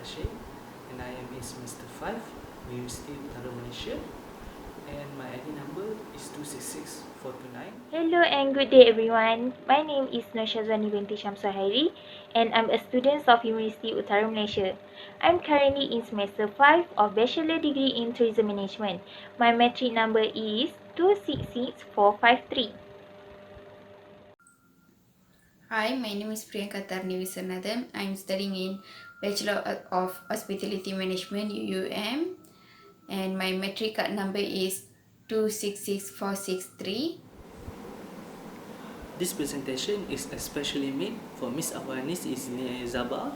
Bashir, and I am in semester 5, University Utara Malaysia, and my ID number is 266429. Hello and good day everyone. My name is Noshazani binti Shamsuhairi and I'm a student of University Utara Malaysia. I'm currently in semester 5 of Bachelor Degree in Tourism Management. My metric number is 266453. Hi, my name is Priyanka Tarnivisanathan. I'm studying in Bachelor of Hospitality Management UUM and my metric card number is 266463. This presentation is especially made for Miss Awanis Isnia Zaba,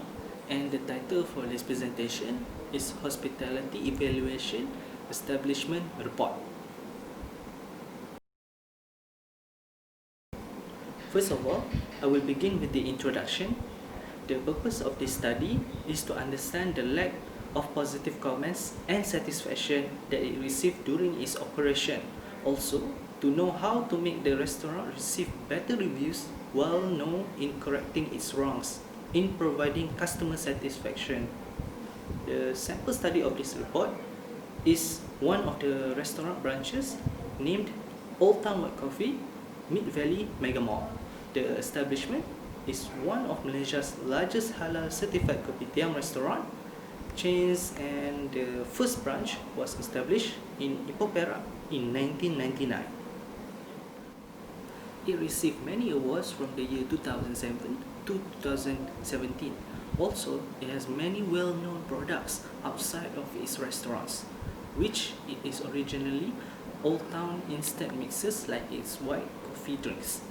and the title for this presentation is Hospitality Evaluation Establishment Report. First of all, I will begin with the introduction. The purpose of this study is to understand the lack of positive comments and satisfaction that it received during its operation. Also, to know how to make the restaurant receive better reviews while known in correcting its wrongs in providing customer satisfaction. The sample study of this report is one of the restaurant branches named Old Town White Coffee, Mid Valley Mega Mall. The establishment is one of Malaysia's largest halal certified kopitiam restaurant chains, and the first branch was established in Ipoh Perak in 1999. It received many awards from the year 2007 to 2017. Also, it has many well-known products outside of its restaurants, which it is originally Old Town instant mixes like its white coffee drinks.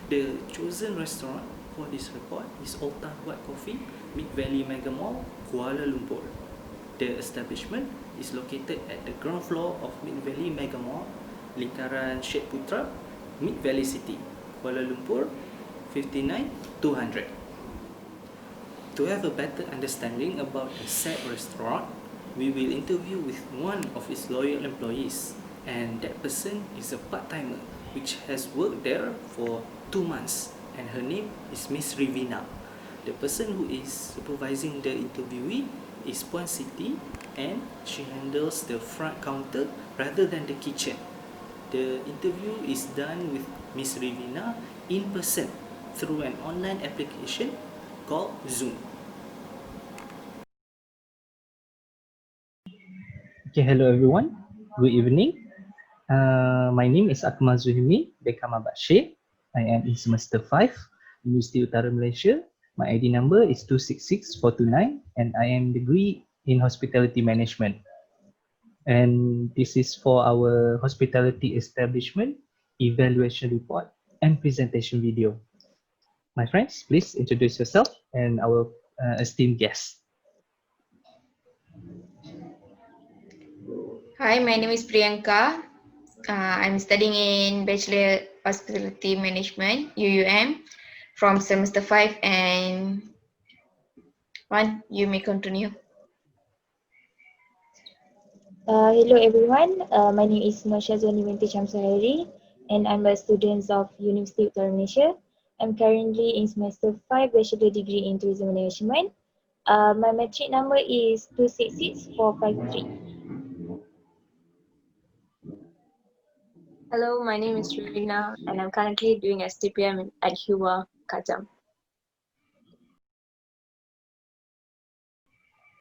The chosen restaurant for this report is Old Town White Coffee, Mid Valley Mega Mall, Kuala Lumpur. The establishment is located at the ground floor of Mid Valley Mega Mall, Lingkaran Syed Putra, Mid Valley City, Kuala Lumpur, 59200. To have a better understanding about the said restaurant, we will interview with one of its loyal employees, and that person is a part-timer which has worked there for 2 months, and her name is Miss Rivina. The person who is supervising the interviewee is Puan Siti, and she handles the front counter rather than the kitchen. The interview is done with Miss Rivina in person through an online application called Zoom. Okay, hello everyone. Good evening. My name is Akmal Bekama Bashir. I am in semester 5, University Utara Malaysia. My ID number is 266429 and I am degree in Hospitality Management. And this is for our hospitality establishment evaluation report and presentation video. My friends, please introduce yourself and our esteemed guests. Hi, my name is Priyanka. I'm studying in Bachelor Hospitality Management UUM from semester 5 and 1. You may continue. Hello everyone. My name is Noshazani binti Shamsuhairi and I'm a student of University Utara Malaysia. I'm currently in semester 5 Bachelor Degree in Tourism Management. My metric number is 266453. Hello, my name is Rina and I'm currently doing STPM at HUA, Kajam.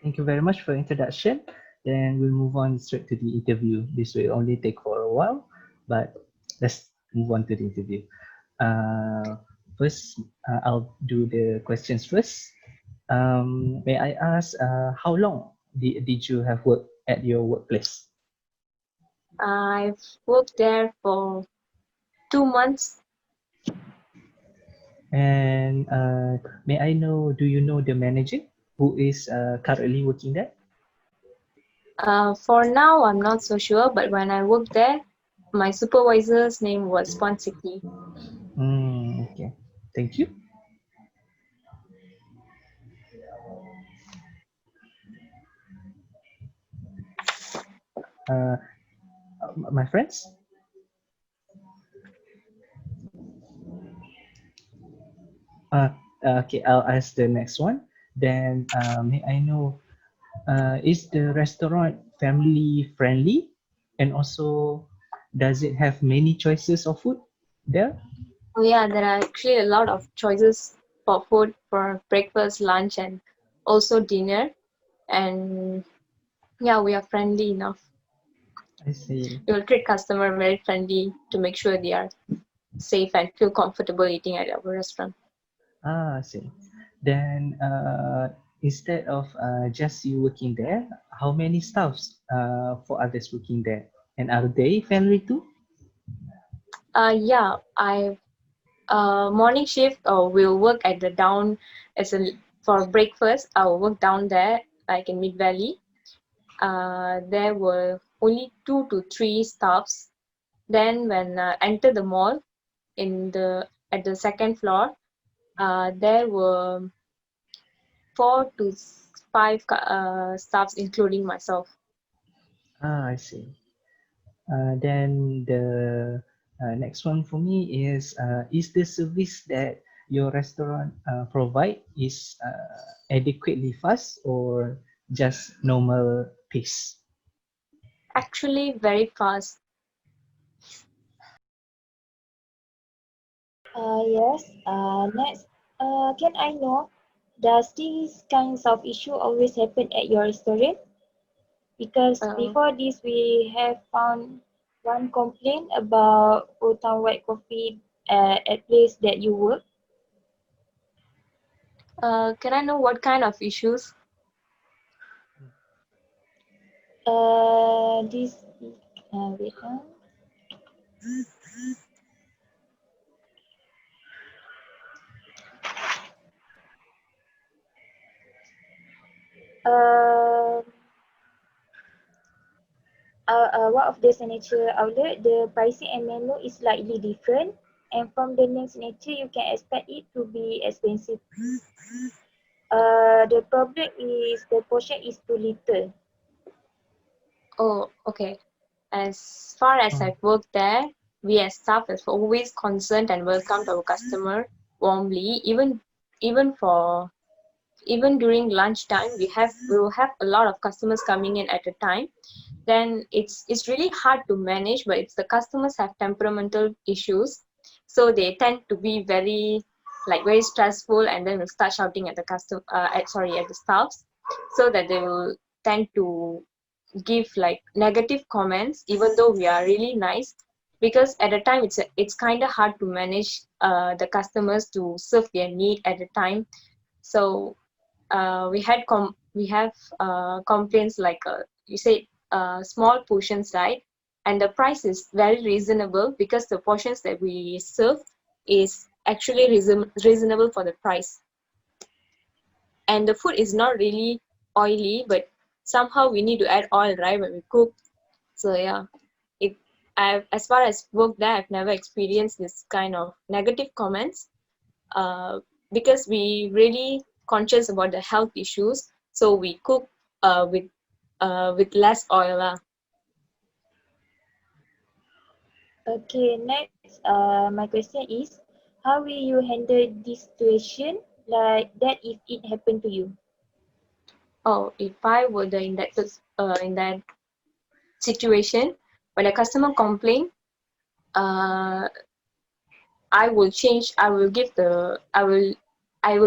Thank you very much for the introduction. Then we'll move on straight to the interview. This will only take for a while, but let's move on to the interview. First, I'll do the questions first. May I ask, how long did you have worked at your workplace? I've worked there for 2 months. And may I know, do you know the manager who is currently working there? For now, I'm not so sure, but when I worked there, my supervisor's name was Ponsiki. Okay, thank you. Uh, my friends? Okay, I'll ask the next one. Then may I know Is the restaurant family friendly? And also, does it have many choices of food there? Oh yeah, there are actually a lot of choices for food for breakfast, lunch, and also dinner. And yeah, we are friendly enough. I see. We will treat customer very friendly to make sure they are safe and feel comfortable eating at our restaurant. I see. Then, instead of just you working there, how many staffs for others working there? And are they friendly too? Yeah, I morning shift will work at the down as a for breakfast. I will work down there like in Mid Valley. There were only 2 to 3 staffs. Then when I entered the mall in the at the second floor, there were 4 to 5 staffs, including myself. I see. Then the next one for me is the service that your restaurant provide is adequately fast or just normal pace? Actually, very fast. Yes. Next, can I know, does these kinds of issue always happen at your restaurant? Because Uh, before this, we have found one complaint about Old Town White Coffee at place that you work. can I know what kind of issues? This, wait, uh, one of the signature outlet, the pricing and menu is slightly different, and from the name signature, you can expect it to be expensive. The problem is the portion is too little. Oh, okay. As far as Oh, I've worked there, we as staff have always concerned and welcomed our customer warmly. Even for even during lunchtime, we will have a lot of customers coming in at a time. Then it's really hard to manage, but it's the customers have temperamental issues, so they tend to be very stressful, and then will start shouting at the at the staffs, so that they will tend to give like negative comments even though we are really nice, because at the time it's kind of hard to manage the customers to serve their need at the time. So we have complaints like you said, small portion side, and the price is very reasonable because the portions that we serve is actually reasonable for the price, and the food is not really oily, but somehow we need to add oil, right, when we cook. So yeah, it as far as work there, I've never experienced this kind of negative comments, uh, because we really conscious about the health issues, so we cook with less oil lah. Okay, next, my question is, how will you handle this situation like that if it happened to you? Oh, if I were in that situation, when a customer complain, uh, I will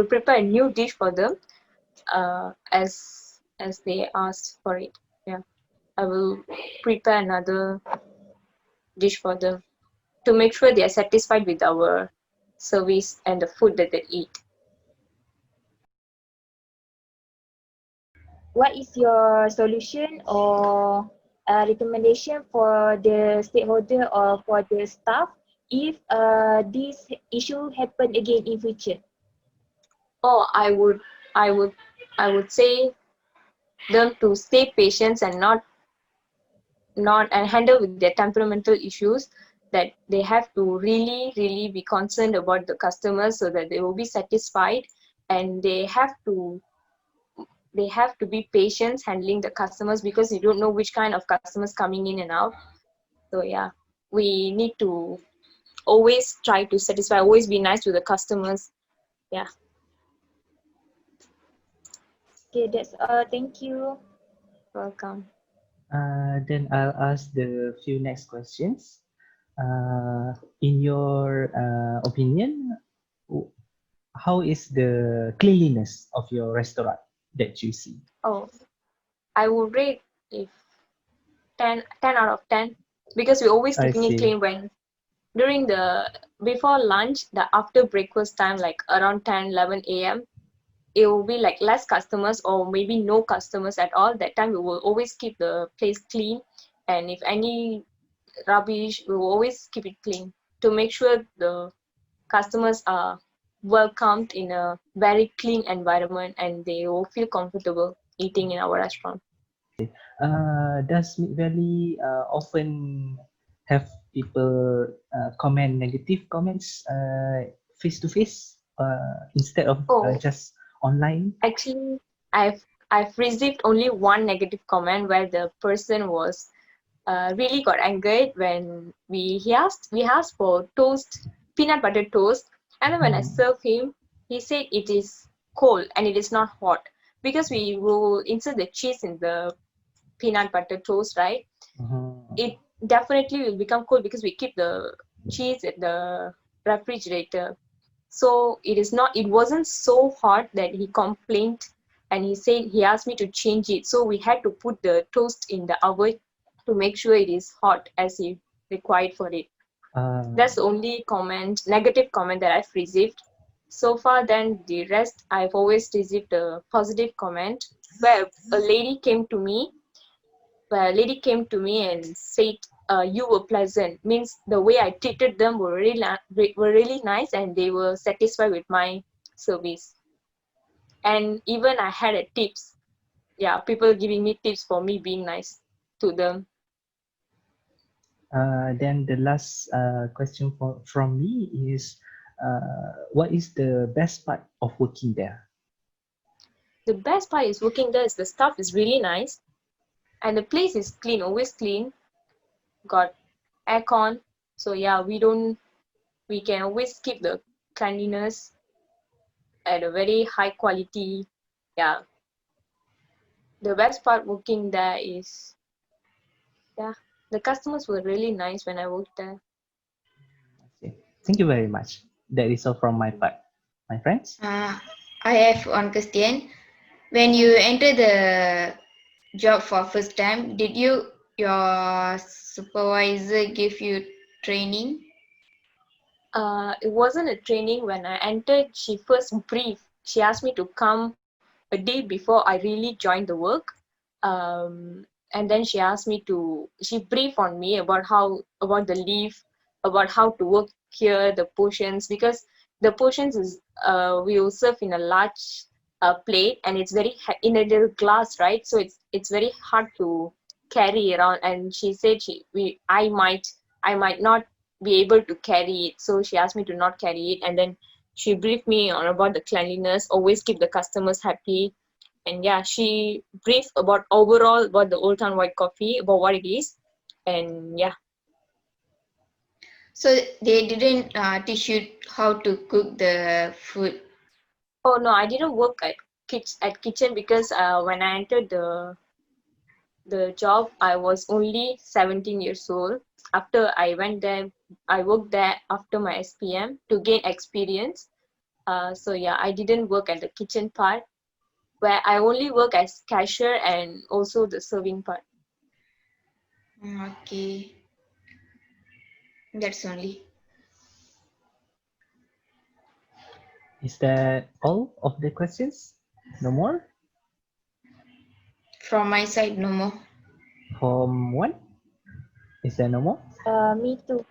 prepare a new dish for them, as they asked for it. Yeah, I will prepare another dish for them to make sure they are satisfied with our service and the food that they eat. What is your solution or recommendation for the stakeholder or for the staff if this issue happen again in future? Or I would, I would say them to stay patient and not and handle with their temperamental issues. That they have to really be concerned about the customers so that they will be satisfied, and they have to be patient handling the customers because you don't know which kind of customers coming in and out. So yeah, we need to always try to satisfy, always be nice to the customers. Yeah. Okay, that's all. Thank you. Welcome. Then I'll ask the few next questions. In your opinion, w- how is the cleanliness of your restaurant that you see? Oh, I would rate if 10 out of 10 because we're always I keeping it see. clean when during the before lunch, the after breakfast time, like around 10, 11 a.m. It will be like less customers or maybe no customers at all. That time we will always keep the place clean, and if any rubbish, we will always keep it clean to make sure the customers are welcomed in a very clean environment and they will feel comfortable eating in our restaurant. Does Meat Valley often have people comment negative comments face to face instead of Oh, just online? actually, I've received only one negative comment where the person was really got angered when we asked for toast, peanut butter toast, and then when I Hmm. served him, he said it is cold and it is not hot because we will insert the cheese in the peanut butter toast, right? Mhm. It definitely will become cold because we keep the cheese at the refrigerator. So it wasn't so hot that he complained, and he said he asked me to change it. So we had to put the toast in the oven to make sure it is hot as he required for it. That's the only negative comment that I've received. So far, then the rest, I've always received a positive comment where a lady came to me and said, "You were pleasant." Means the way I treated them were really nice, and they were satisfied with my service. And even I had a tips. Yeah, people giving me tips for me being nice to them. Then the last question from me is, what is the best part of working there? The best part is working there is the staff is really nice, and the place is clean, always clean. Got aircon, so yeah, we can always keep the cleanliness at a very high quality. Yeah, the best part working there is, yeah, the customers were really nice when I worked there. Okay. Thank you very much. That is all from my part. My friends? I have one question. When you enter the job for first time, did your supervisor give you training? It wasn't a training when I entered. She first briefed. She asked me to come a day before I really joined the work. And then she briefed on me about the leave, about how to work here, the portions, because the portions is we will serve in a large plate, and it's in a little glass, right? So it's very hard to carry around. And she said I might not be able to carry it, so she asked me to not carry it. And then she briefed me on about the cleanliness, always keep the customers happy. And yeah, she briefed about overall about the Old Town White Coffee, about what it is. And yeah. So they didn't teach you how to cook the food. Oh no, I didn't work at kitchen because when I entered the job, I was only 17 years old. After I went there, I worked there after my SPM to gain experience. So yeah, I didn't work at the kitchen part, where I only work as cashier and also the serving part. Okay, that's only Is that all of the questions? No more? from my side. No more. From one? Is there no more? Me too.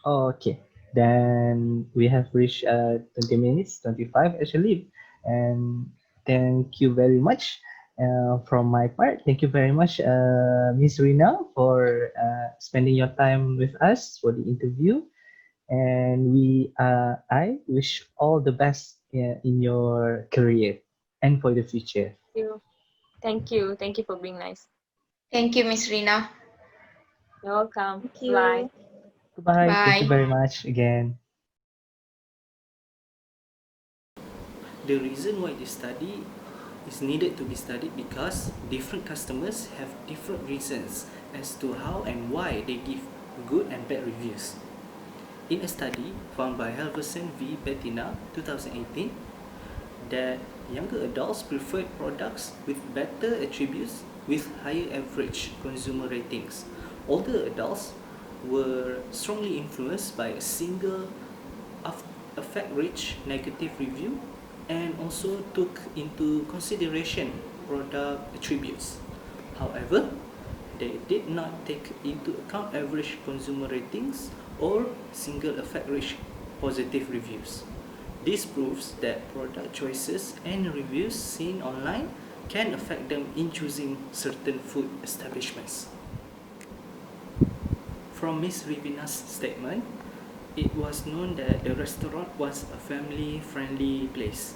Okay. Then we have reached 20 minutes, 25 actually. And thank you very much from my part. Thank you very much, Miss Rina, for spending your time with us for the interview. And I wish all the best in your career and for the future. You. Thank you. Thank you for being nice. Thank you, Miss Rina. You're welcome. Thank Bye. you. Goodbye. Thank you Bye. very much again. The reason why they study is needed to be studied because different customers have different reasons as to how and why they give good and bad reviews. In a study found by Halverson v. Bettina 2018, that younger adults preferred products with better attributes with higher average consumer ratings. Older adults were strongly influenced by a single affect-rich negative review and also took into consideration product attributes. However, they did not take into account average consumer ratings or single affect-rich positive reviews. This proves that product choices and reviews seen online can affect them in choosing certain food establishments. From Ms. Rivina's statement, it was known that the restaurant was a family-friendly place.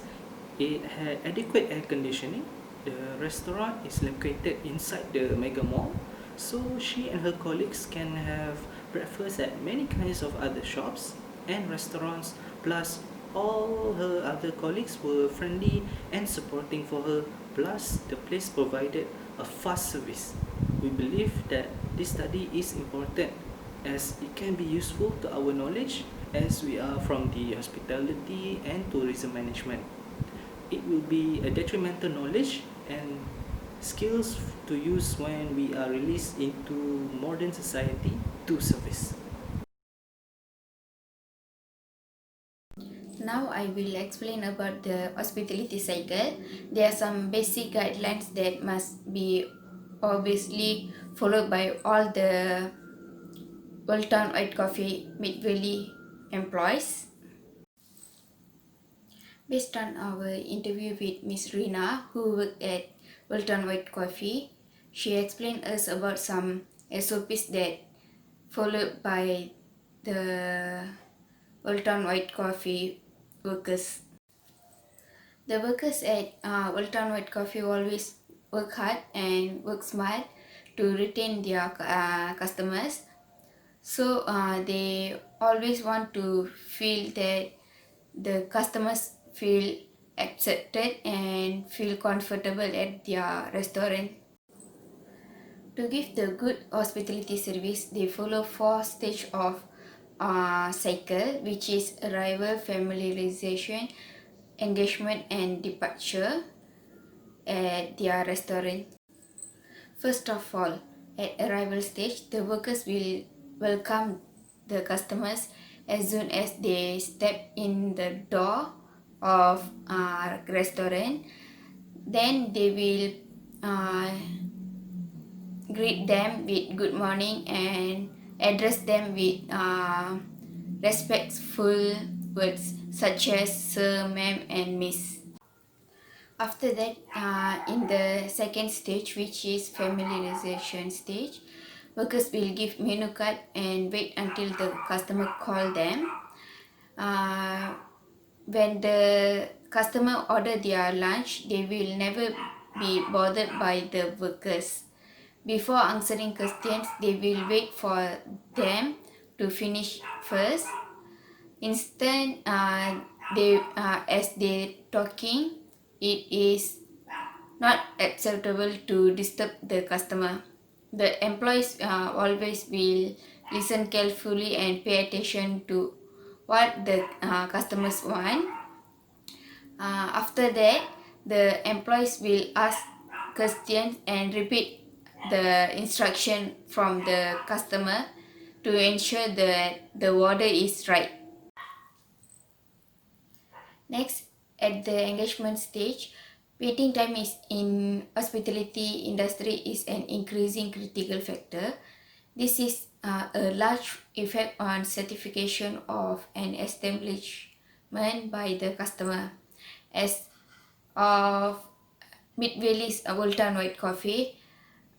It had adequate air conditioning. The restaurant is located inside the mega mall, so she and her colleagues can have breakfast at many kinds of other shops and restaurants. Plus, all her other colleagues were friendly and supporting for her. Plus, the place provided a fast service. We believe that this study is important as it can be useful to our knowledge as we are from the hospitality and tourism management. It will be a detrimental knowledge and skills to use when we are released into modern society to service. Now I will explain about the hospitality cycle. There are some basic guidelines that must be obviously followed by all the Town White Coffee Mid Valley employees. Based on our interview with Miss Rina, who worked at Town White Coffee, she explained us about some SOPs that followed by the Town White Coffee workers. The workers at Town White Coffee always work hard and work smart to retain their customers. So they always want to feel that the customers feel accepted and feel comfortable at their restaurant. To give the good hospitality service, they follow 4 stages of cycle, which is arrival, familiarization, engagement, and departure at their restaurant. First of all, at arrival stage, the workers will welcome the customers as soon as they step in the door of our restaurant. Then they will greet them with good morning and address them with respectful words such as sir, ma'am, and miss. After that, in the second stage, which is familiarization stage, workers will give menu card and wait until the customer call them. When the customer order their lunch, they will never be bothered by the workers. Before answering questions, they will wait for them to finish first. Instead, as they talking, it is not acceptable to disturb the customer. The employees always will listen carefully and pay attention to what the customers want. After that, the employees will ask questions and repeat the instruction from the customer to ensure that the order is right. Next, at the engagement stage, waiting time is in hospitality industry is an increasing critical factor. This is a large effect on certification of an establishment by the customer. As of Mid Valley's Town White Coffee,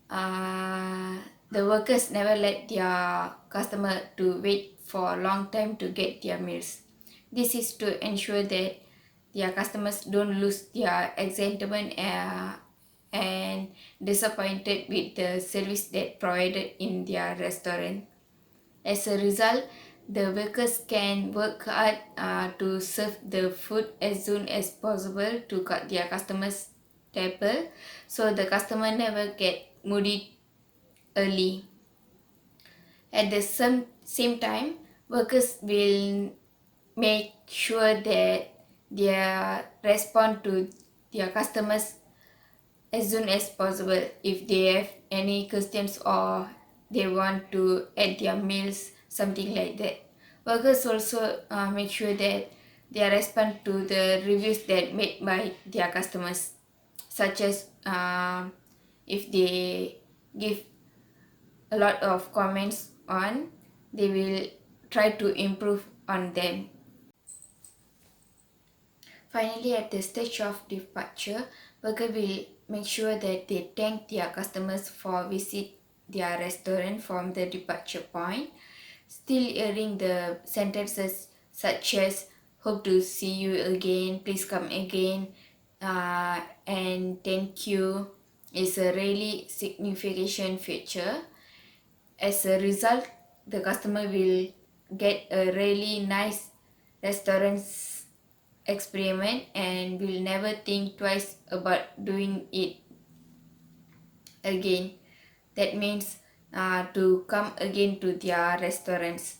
the workers never let their customer to wait for a long time to get their meals. This is to ensure that their customers don't lose their excitement and disappointed with the service that provided in their restaurant. As a result, the workers can work hard to serve the food as soon as possible to cut their customers' table so the customer never get moody early. At the same time, workers will make sure that they respond to their customers as soon as possible if they have any questions or they want to add their meals, something like that. Workers also make sure that they respond to the reviews that made by their customers, such as if they give a lot of comments on, they will try to improve on them. Finally, at the stage of departure, worker will make sure that they thank their customers for visit their restaurant from the departure point, still hearing the sentences such as hope to see you again, please come again, and thank you is a really significant feature. As a result, the customer will get a really nice restaurant experiment and will never think twice about doing it again. That means to come again to their restaurants.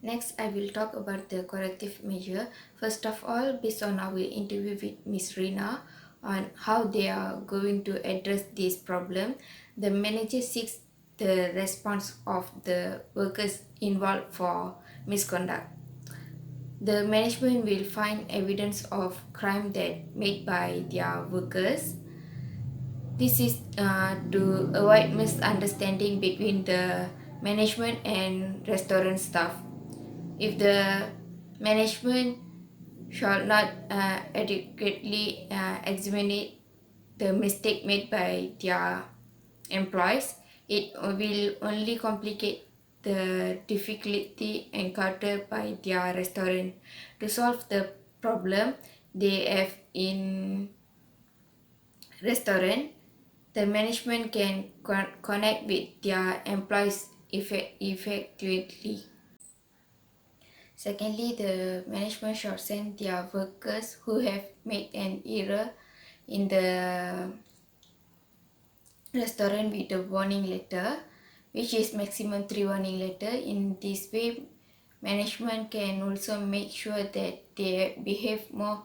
Next, I will talk about the corrective measure. First of all, based on our interview with Miss Rina on how they are going to address this problem, the manager seeks the response of the workers involved for misconduct. The management will find evidence of crime that made by their workers. This is to avoid misunderstanding between the management and restaurant staff. If the management shall not adequately examine the mistake made by their employees, it will only complicate the difficulty encountered by their restaurant. To solve the problem they have in restaurant, the management can connect with their employees effectively. Secondly, the management should send their workers who have made an error in the restaurant with a warning letter, which is maximum 3 warning letter. In this way, management can also make sure that they behave more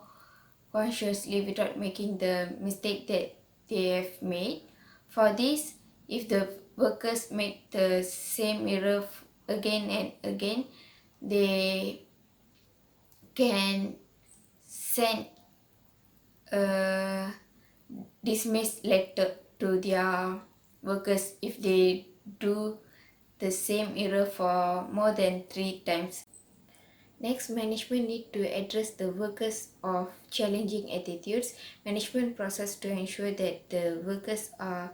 consciously without making the mistake that they have made. For this, if the workers make the same error again and again, they can send a dismiss letter to their workers if they do the same error for more than 3 times. Next, management need to address the workers of challenging attitudes. Management process to ensure that the workers are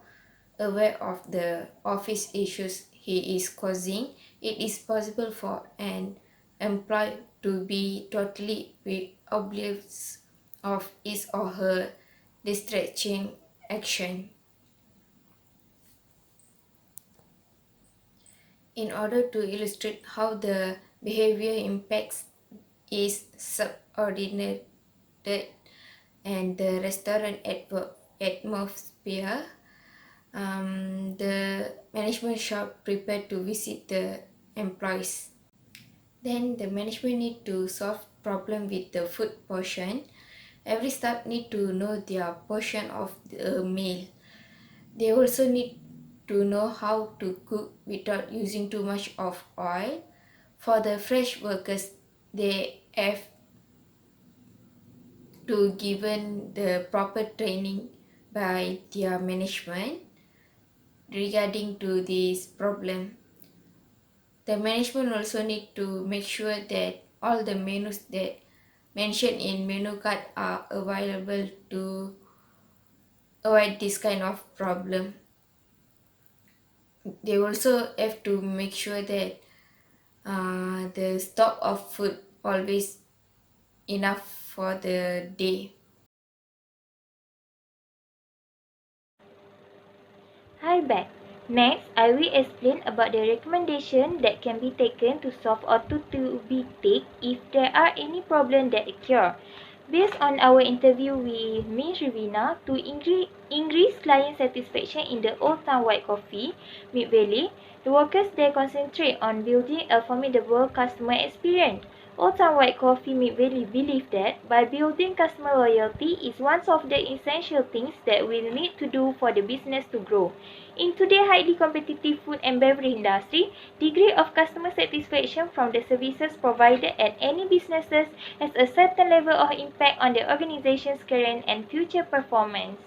aware of the office issues he is causing. It is possible for an employee to be totally oblivious of his or her distracting action. In order to illustrate how the behavior impacts is subordinated and the restaurant atmosphere, the management shall prepare to visit the employees. Then the management need to solve problem with the food portion. Every staff need to know their portion of the meal. They also need to know how to cook without using too much of oil. For the fresh workers, they have to given the proper training by their management regarding to this problem. The management also need to make sure that all the menus that mentioned in menu card are available to avoid this kind of problem. They also have to make sure that the stock of food always enough for the day. Hi back. Next, I will explain about the recommendation that can be taken to solve or to be take if there are any problem that occur. Based on our interview with Ms. Rivina, to increase client satisfaction in the Old Town White Coffee, Mid Valley, the workers there concentrate on building a formidable customer experience. Old Town White Coffee Mid Valley believe that by building customer loyalty is one of the essential things that we need to do for the business to grow. In today's highly competitive food and beverage industry, degree of customer satisfaction from the services provided at any businesses has a certain level of impact on the organization's current and future performance.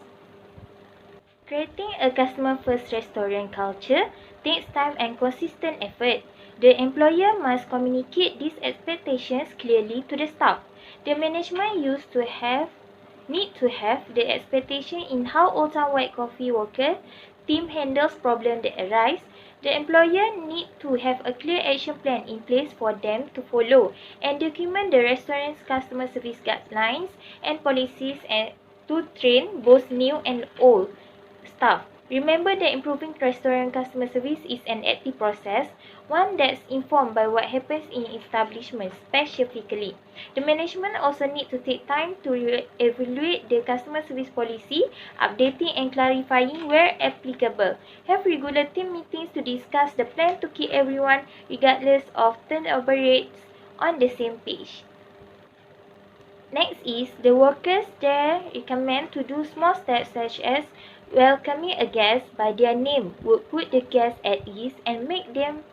Creating a customer-first restaurant culture takes time and consistent effort. The employer must communicate these expectations clearly to the staff. The management need to have the expectation in how Old Town White Coffee worker team handles problems that arise. The employer need to have a clear action plan in place for them to follow and document the restaurant's customer service guidelines and policies and to train both new and old staff. Remember that improving restaurant customer service is an active process, one that's informed by what happens in establishments specifically. The management also need to take time to evaluate the customer service policy, updating and clarifying where applicable. Have regular team meetings to discuss the plan to keep everyone, regardless of turnover rates, on the same page. Next is the workers there recommend to do small steps such as welcoming a guest by their name would put the guest at ease and make them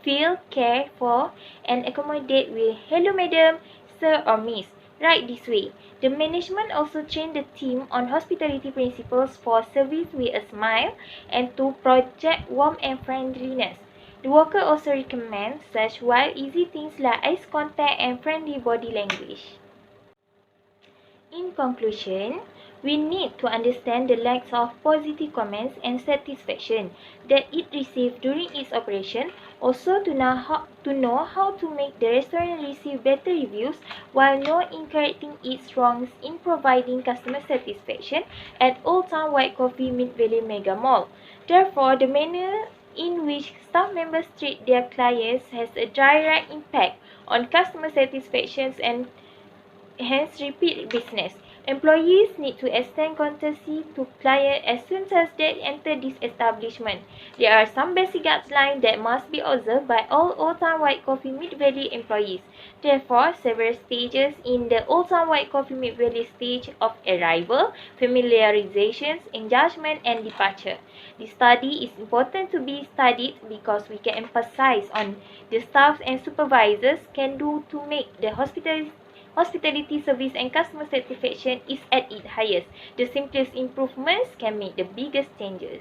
feel cared for and accommodate with hello madam, sir or miss, right this way. The management also train the team on hospitality principles for service with a smile and to project warmth and friendliness. The worker also recommends such wild easy things like eye contact and friendly body language. In conclusion, we need to understand the lack of positive comments and satisfaction that it received during its operation, also to know how to make the restaurant receive better reviews while not incorrecting its wrongs in providing customer satisfaction at Old Town White Coffee Mid Valley Mega Mall. Therefore, the manner in which staff members treat their clients has a direct impact on customer satisfaction and hence repeat business. Employees need to extend courtesy to clients as soon as they enter this establishment. There are some basic guidelines that must be observed by all Old Town White Coffee Mid Valley employees. Therefore, several stages in the Old Town White Coffee Mid Valley stage of arrival, familiarization, engagement, and departure. This study is important to be studied because we can emphasize on the staff and supervisors can do to make the hospitality service and customer satisfaction is at its highest. The simplest improvements can make the biggest changes.